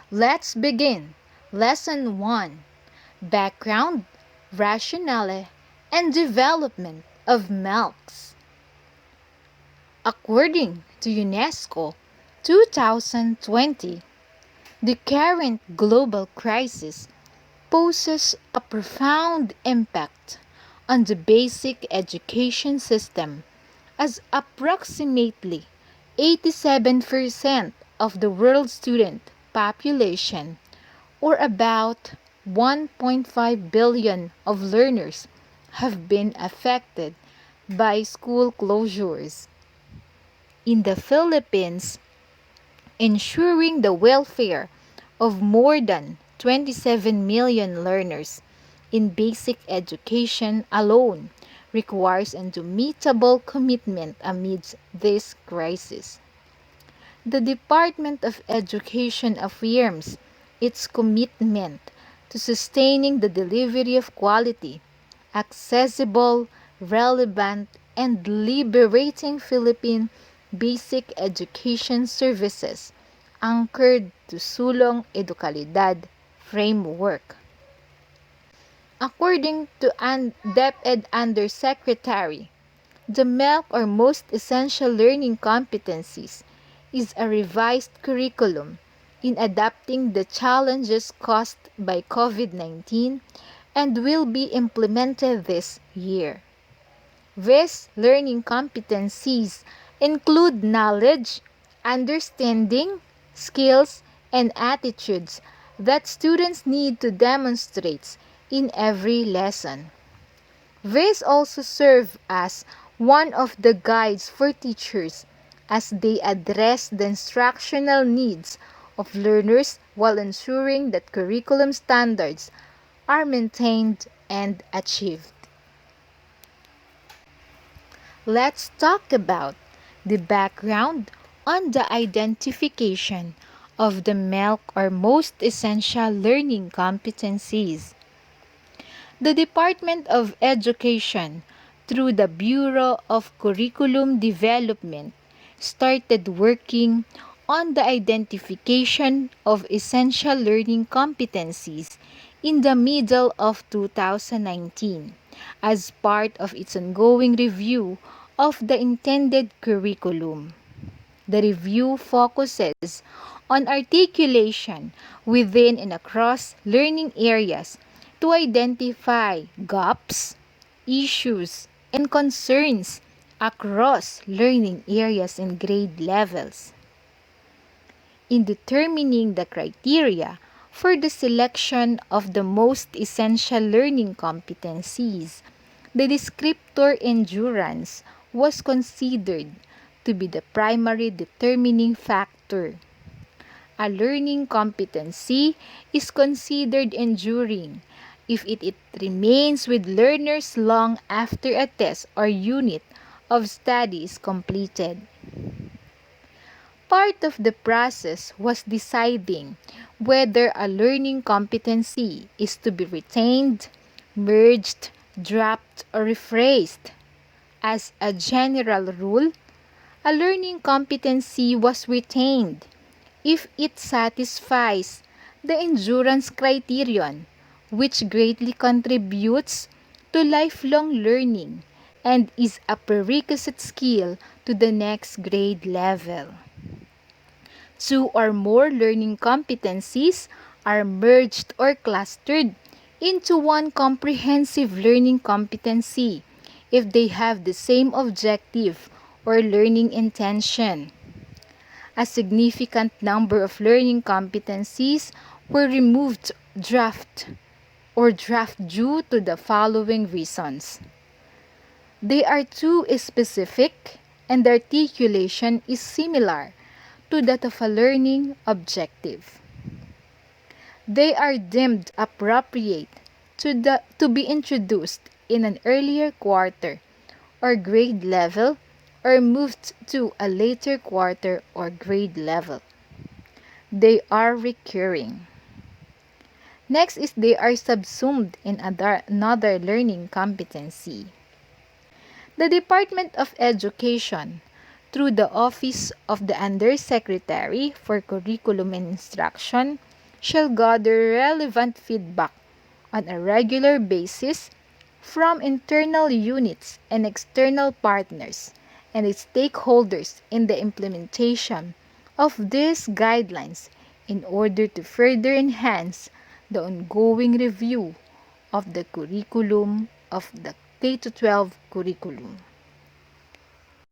Let's begin. Lesson 1. Background, Rationale, and Development of Milks. According to UNESCO 2020, the current global crisis poses a profound impact on the basic education system, as approximately 87% of the world's student population, or about 1.5 billion of learners, have been affected by school closures. In the Philippines, ensuring the welfare of more than 27 million learners in basic education alone requires indomitable commitment amidst this crisis. The Department of Education affirms its commitment to sustaining the delivery of quality, accessible, relevant, and liberating Philippine basic education services anchored to Sulong Edukalidad framework. According to DepEd Undersecretary, the MELC, or Most Essential Learning Competencies, is a revised curriculum in adapting the challenges caused by COVID-19 and will be implemented this year. These learning competencies include knowledge, understanding, skills, and attitudes that students need to demonstrate in every lesson. These also serve as one of the guides for teachers as they address the instructional needs of learners while ensuring that curriculum standards are maintained and achieved. Let's talk about the background on the identification of the MELC, or Most Essential Learning Competencies. The Department of Education, through the Bureau of Curriculum Development, started working on the identification of essential learning competencies in the middle of 2019 as part of its ongoing review of the intended curriculum. The review focuses on articulation within and across learning areas to identify gaps, issues, and concerns across learning areas and grade levels. In determining the criteria for the selection of the most essential learning competencies, the descriptor endurance was considered to be the primary determining factor. A learning competency is considered enduring if it remains with learners long after a test or unit of study is completed. Part of the process was deciding whether a learning competency is to be retained, merged, dropped, or rephrased. As a general rule, a learning competency was retained if it satisfies the endurance criterion, which greatly contributes to lifelong learning and is a prerequisite skill to the next grade level. Two or more learning competencies are merged or clustered into one comprehensive learning competency if they have the same objective or learning intention. A significant number of learning competencies were removed draft due to the following reasons. They are too specific and the articulation is similar to that of a learning objective. They are deemed appropriate to be introduced in an earlier quarter or grade level or moved to a later quarter or grade level. They are recurring. Next is they are subsumed in another learning competency. The Department of Education, through the Office of the Undersecretary for Curriculum and Instruction, shall gather relevant feedback on a regular basis from internal units and external partners and stakeholders in the implementation of these guidelines in order to further enhance the ongoing review of the curriculum of the K-12 curriculum.